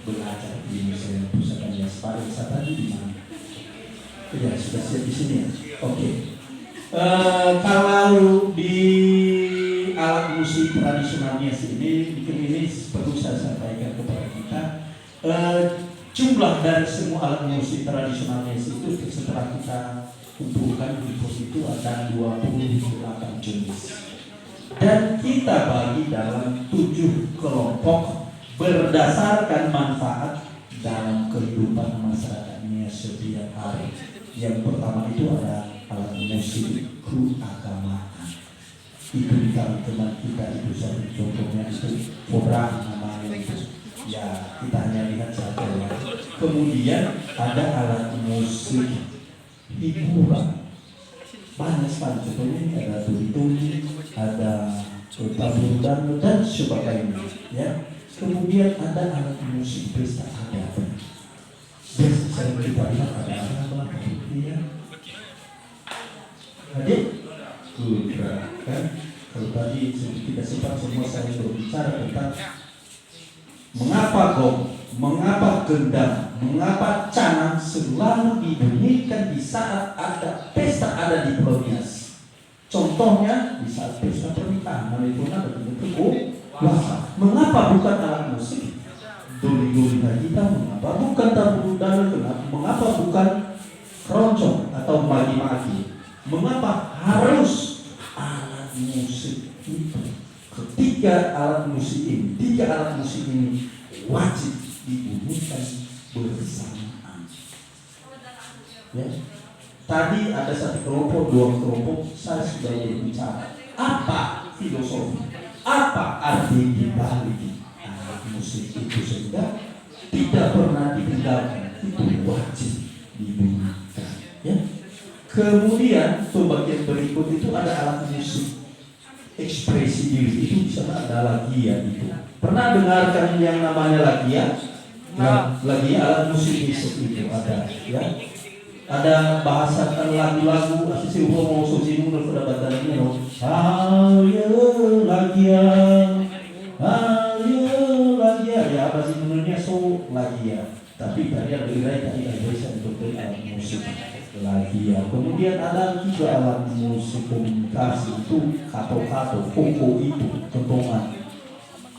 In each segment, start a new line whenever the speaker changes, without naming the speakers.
belajar di Museum Pusaka Nias Pariwisata tadi di mana? Ya sudah siap di sini ya. Oke. Kalau di alat musik tradisional Nias ini perlu saya sampaikan kepada kita, jumlah dari semua alat musik tradisional Nias itu setelah kita kumpulkan di pos itu ada 28 jenis. Dan kita bagi dalam 7 kelompok berdasarkan manfaat dalam kehidupan masyarakat Nias setiap hari. Yang pertama itu ada alat musik keagamaan. Itu di teman kita itu satu contohnya itu kobra namanya itu. Ya kita hanya lihat saja ya. Kemudian ada alat musik hiburan. Banyak sekali contohnya ini ada tuli-tuli, ada tabur dan sebagainya. Ya. Kemudian ada alat musik pesta adat. Biasanya kita lihat ada apa? Ya. Adik, kan? Kalau tadi kita sempat semua saya berbicara tentang mengapa gong, mengapa gendang, mengapa canang selalu dibunyikan di saat ada pesta ada di Pulau Nias. Contohnya di saat pesta pernikahan, mana betul-betul wah, mengapa bukan alat musik? Doli-doli kita mengapa bukan tabur dan mengapa bukan keroncong atau magi-magi? Mengapa harus alat musik itu? Tiga alat musik ini wajib dibunyikan bersamaan. Ya. Tadi ada satu kelompok, 2 kelompok, saya sudah berbicara. Apa filosofi? Apa arti dibalik alat musik itu sehingga tidak pernah ditinggalkan? Itu wajib dibunyikan. Ya. Kemudian pembagian berikut itu ada alat musik ekspresi diri, itu bisa ada lagia itu. Pernah dengarkan yang namanya lagia? Nah, lagia alat musik itu ada, ya. Ada bahasa lagu-lagu asisi mau sosimu pada badannya loh. Ayo lagia, ya apa sih menurutnya lagia. Tapi tadi ada tadi bisa untuk alat musik lagia. Kemudian ada juga alat musik komunikasi itu kato-kato, koko itu kentongan.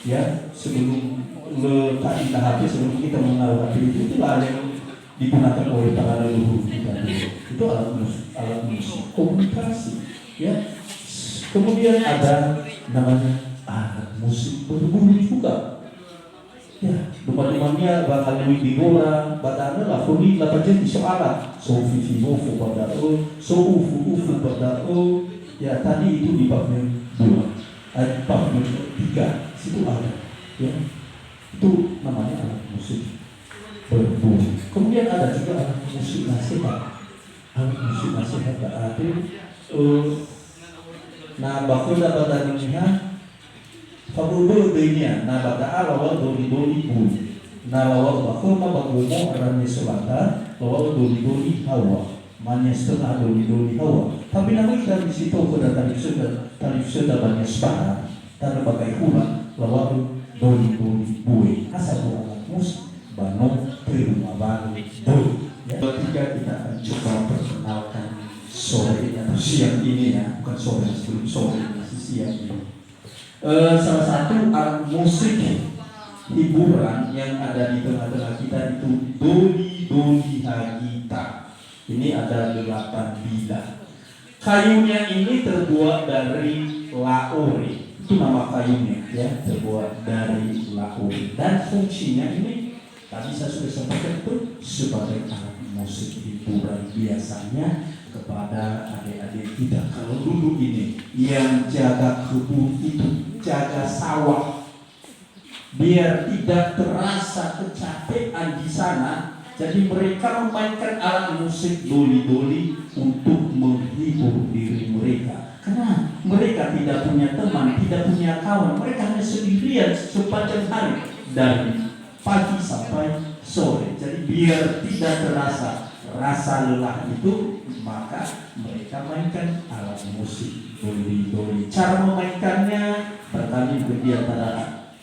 Ya sebelum letak di HP sebelum kita mengenal HP itu itulah yang digunakan oleh para leluhur kita dulu. Itu alat musik komunikasi. Ya. Kemudian ada namanya alat musik berbunyi juga. Ya, rumah-rumahnya bakal lebih digorang, batangnya lah, funi, lapan jenis soalan, so fifi ufu pada so ufu pada ya tadi itu di bab 2, bab 3, situ ada, ya, itu namanya alat musik berbunyi. Kemudian ada juga alat musik nasihat, berarti, nah bakal dapat tadinya Fakultur dunia, nah pada awal doli bun, nah lawal bakul ma bagumo arane selatan, lawal doli hawa, mana setengah doli hawa. Tapi namun dari situ pada tarif sudah banyak sepakat, tanpa pakai hula, lawal doli bue, asal alat musik, banong rumah baru doli. Ya. Ketika kita akan coba perkenalkan sore atau siang ini ya, bukan sore sebelum sore masih siang ini. Salah satu alat musik hiburan yang ada di tengah-tengah kita itu doli hagita. Ini ada 8 bilah. Kayunya ini terbuat dari lauri. Itu nama kayunya ya, terbuat dari lauri. Dan fungsinya ini tadi saya sudah sampaikan itu sebagai alat musik hiburan biasanya kepada adik-adik kita. Kalau dulu ini yang jaga kebun itu, jaga sawah, biar tidak terasa kecapean di sana, jadi mereka memainkan alat musik doli untuk menghibur diri mereka. Karena mereka tidak punya teman, tidak punya kawan, mereka hanya sendirian sepanjang hari dari pagi sampai sore. Jadi biar tidak terasa rasa lelah itu, maka mereka mainkan alat musik doli. Cara memainkannya bertanding di antara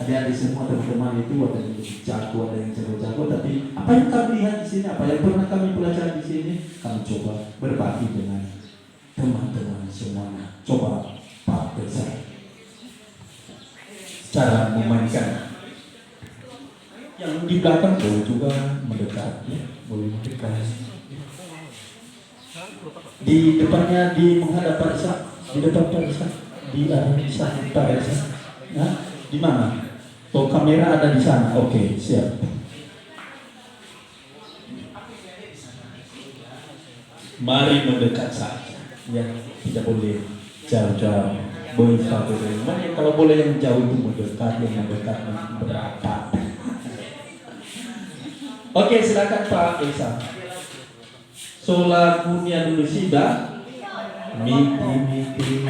Adik-adik semua teman-teman itu ada yang jago, ada yang jago-jago, tapi apa yang kami lihat di sini, apa yang pernah kami pelajari di sini, kami coba berbagi dengan teman-teman semuanya. Coba Pak Besar cara memainkan. Yang di belakang boleh juga mendekat, ya, boleh mendekat. Di depannya di menghadap Pak Besar, di depan Pak Besar, di arah Pak Besar. Nah, di mana? Oh, kamera ada di sana. Oke, siap. Mari mendekat saja. Ya, tidak boleh jauh-jauh. Boleh satu dari kalau boleh yang jauh itu mendekat, yang mendekat berapa? Oke, silakan Pak Esa. So lagunya dulu sih, dah. Mimpi-mimpi.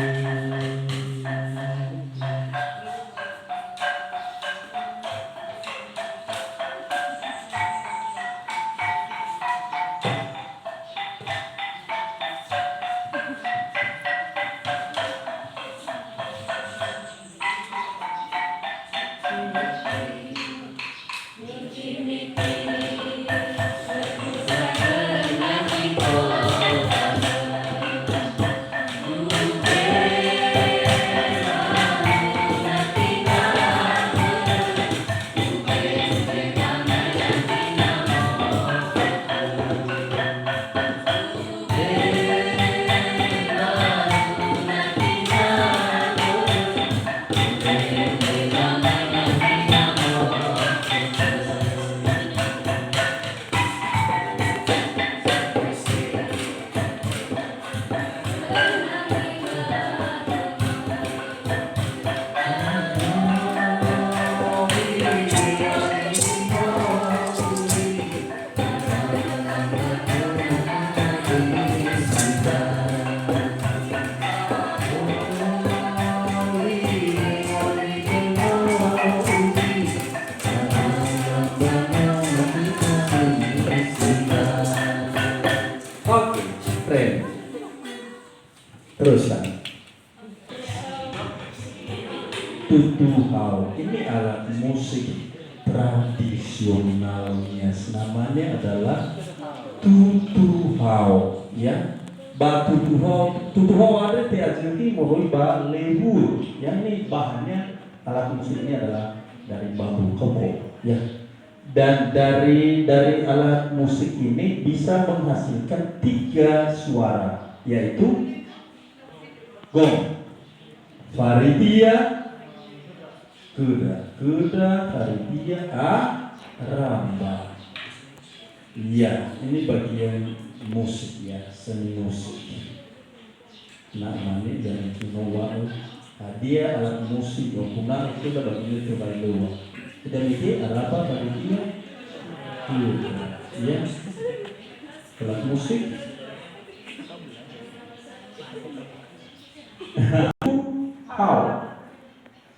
Teruskan. Tutuhau ini alat musik tradisionalnya, namanya adalah tutuhau, ya. Ba tutuhau ada di Argentina, mohon ba lebu, yang ini bahannya alat musik ini adalah dari bambu kebo, ya. Dan dari alat musik ini bisa menghasilkan 3 suara, yaitu gong, faridia, kuda, faridia, ramba. Ya, ini bagian musik, ya, seni musik. Namanya dari Kinowa. Dia alat musik yang punah itu adalah bagian terbaik luar. Dan ini apa faridia, kuda, ya, alat musik.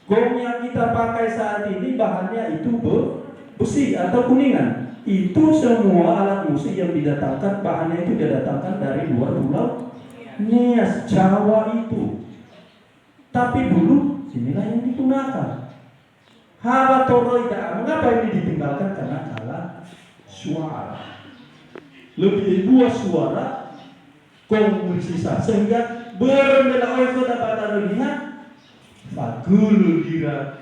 Gong yang kita pakai saat ini bahannya itu besi atau kuningan. Itu semua alat musik yang didatangkan, bahannya itu didatangkan dari luar pulau Nias, Jawa itu. Tapi dulu inilah yang digunakan. Hawa toroida. Mengapa ini ditinggalkan? Karena kalah suara. Lebih 2 suara gong bersisa, sehingga bermela itu dapat lihat Fagul dira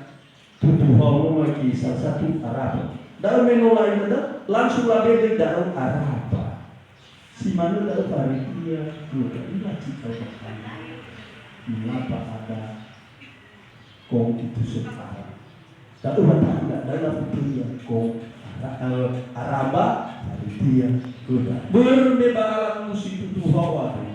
tutuhau lagi salah satu Arab. Dalam menolak itu langsung label dalam Arab. Si mana dalam Arabia inilah cikal bakal. Mengapa ada kong itu sekarang? Dalam tidak dalam dunia kong Araba Arabia kuda. Berbeda alat musik tutuhau ada.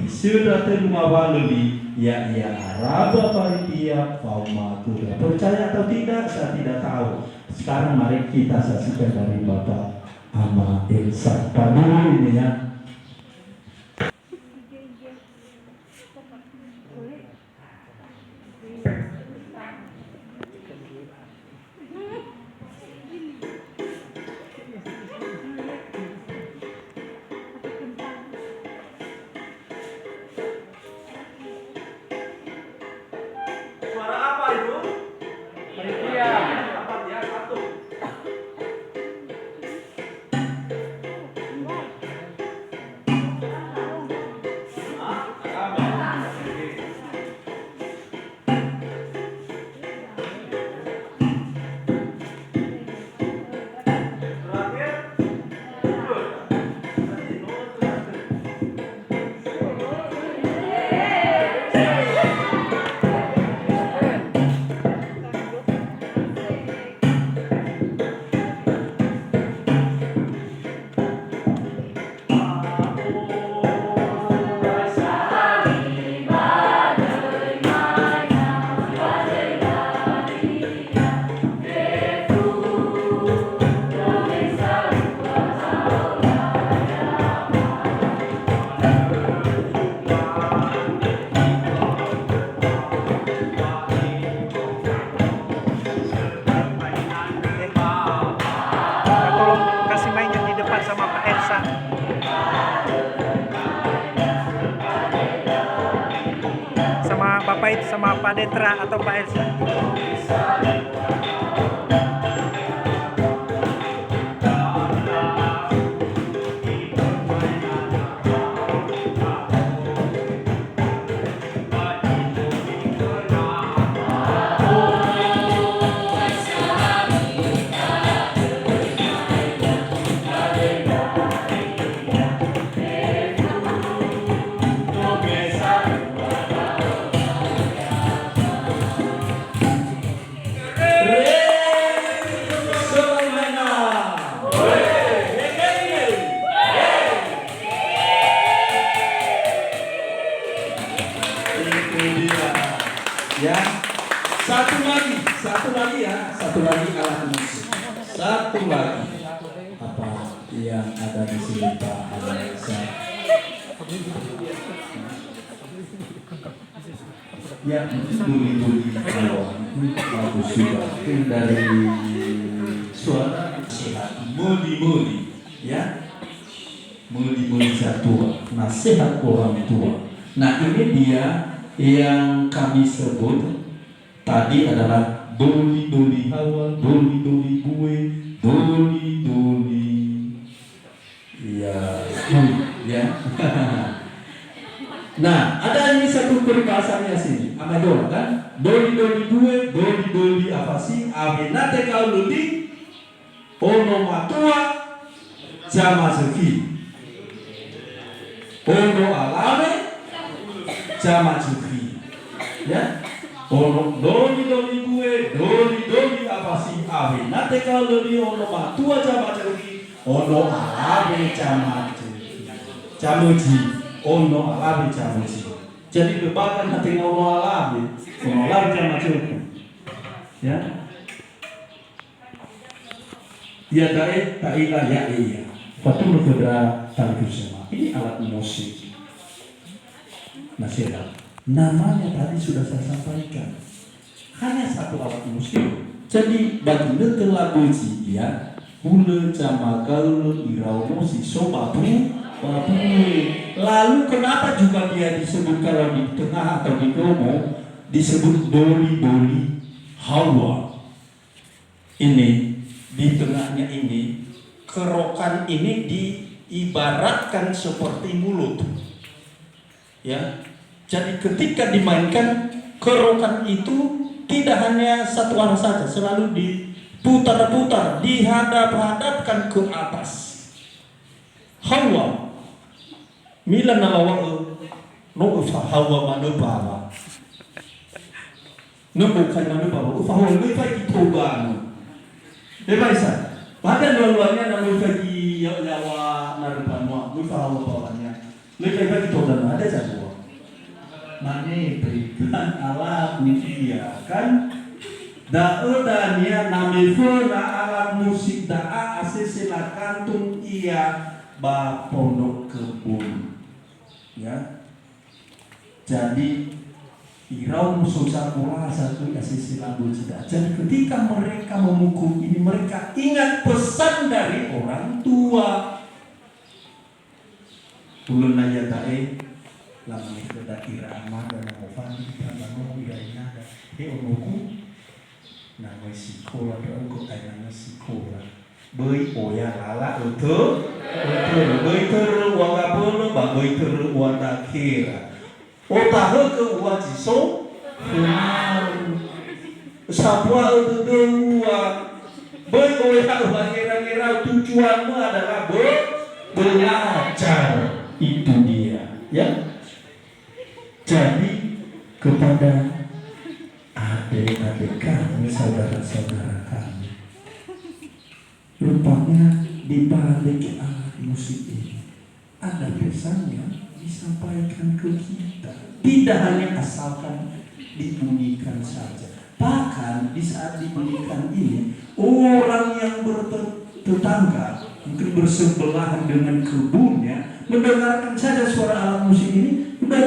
Sudah terima lebih. Ya Araba Paritia Fauma Kuda. Percaya atau tidak, saya tidak tahu. Sekarang mari kita saksikan dari Bapak Ama Elsa Panu ini, ya.
Paritia. Majapahit sama Pak Detra atau Pak Elsa.
Ya, satu lagi ya, satu lagi alat musik, satu lagi apa yang ada di sini Pak Alisa? Ya, duli-duli bagus juga, dari suara nasihat, muli-muli, ya, muli-muli tua, nasihat orang tua. Nah ini dia yang kami sebut tadi adalah doli-doli hawa, doli-doli gue, doli-doli ya, ya. Nah, ada ini satu peribahasanya sini, Amador kan? Doli-doli gue, doli-doli apa sih? Aminate kau luli, ono matua, jama sefi, ono alame, jama sefi. Ya, doli gue, doli apa sih? Awe nate kalau doli ono matua jama cergi, ono alabe jama cergi, jamuji, ono alabe jamuji. Jadi bebakan hati ono alabe jama cergi. Ya, ya ta'ilah ya iya. Fatul kedra talbusama. Ini alat musik. Nasihat. Namanya tadi sudah saya sampaikan, hanya satu alat musik. Jadi bagi telah buji ya, hule camakal irau musik sobabu babu. Lalu kenapa juga dia disebut kalau di tengah atau di domo disebut doli hawa? Ini di tengahnya ini kerokan ini diibaratkan seperti mulut, ya. Jadi ketika dimainkan kerokan itu tidak hanya satu arah saja, selalu diputar-putar, dihadap-hadapkan ke atas. Hawa, mila nalawa no ufa hawa manubawa, no bukan manubawa, ufa hawa ufa kitobano. Bebaisa, bahkan dua-duanya namun bagi yawa narubanwa, ufa hawa bawanya, ufa kitobano ada saja. Mane berikan alat media kan daudania namifuna alat musik daa asisilah kantung ia ba pondok kebun, ya. Jadi irau musuh sakura satu asisilah musik. Jadi ketika mereka memukul ini mereka ingat pesan dari orang tua. Ulun nanya tae lama itu ada irama dan ngofan kita bangun irainya ada onoku nama sikola ada ugo nama sikola boi oya lala betul boi teru wanga bolo boi teru wanga kira otahe ke wajiso sapua itu dua boi oya kira-kira tujuanmu adalah belajar, itu dia, ya. Jadi kepada adik-adik kami, saudara-saudara kami, rupanya di balik alat musik ini ada pesan yang disampaikan ke kita. Tidak hanya asalkan dibunyikan saja. Bahkan di saat dibunyikan ini, orang yang bertetangga, mungkin bersebelahan dengan kebunnya, mendengarkan saja suara alat musik ini, sudah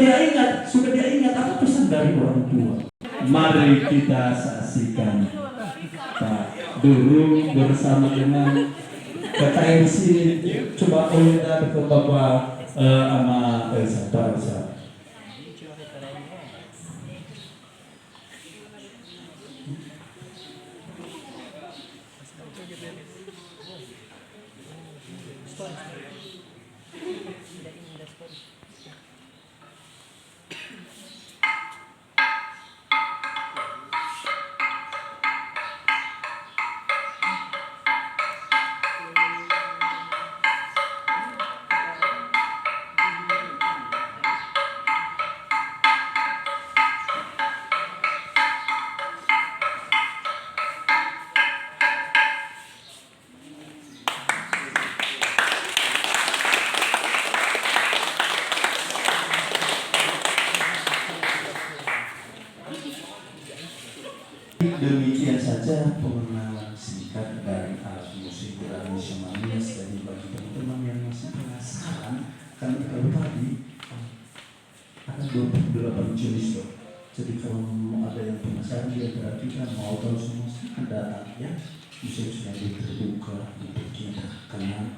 dia ingat apa pesan dari orang tua. Mari kita saksikan Pak Dulu bersama dengan KKMC. Coba oleh ke Bapak sama Elsa. Indonesia Manis. Jadi bagi teman-teman yang masih penasaran, karena kalau tadi ada 28 jenis loh. Jadi kalau ada yang penasaran dia berarti kan mau tahu semua silahkan datang ya. Museum selalu terbuka untuk kita karena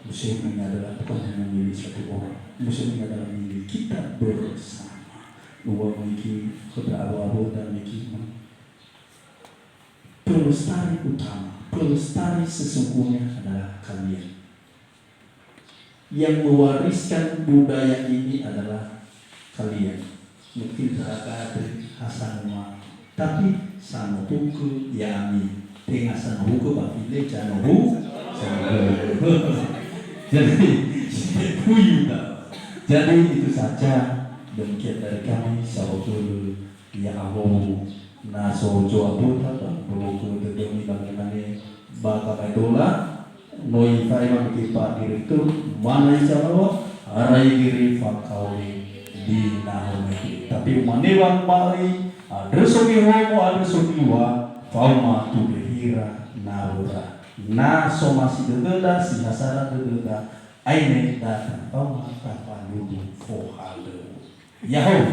museum ini adalah bukan hanya milik satu orang. Museum ini adalah milik kita bersama. Luar memiliki kota abu-abu dan memiliki pelestari utama, pelestari sesungguhnya adalah kalian. Yang mewariskan budaya ini adalah kalian. Mungkin terkadang Hasan Umar, tapi sama buku ya amin. Tengah sana buku bapile jangan buku. Jadi itu saja. Demikian dari kami sahabat ya aho naso joa putra dan bloku demi bagaimana bakal idola noi faiman kipa direktur mana jalawa arai diri fakauli di nahome tapi manewang mari adresomi homo adresomi wa fauma tu behira naura na somasi degeda si hasara degeda aine data fauma kapaludu fohalo Yahoo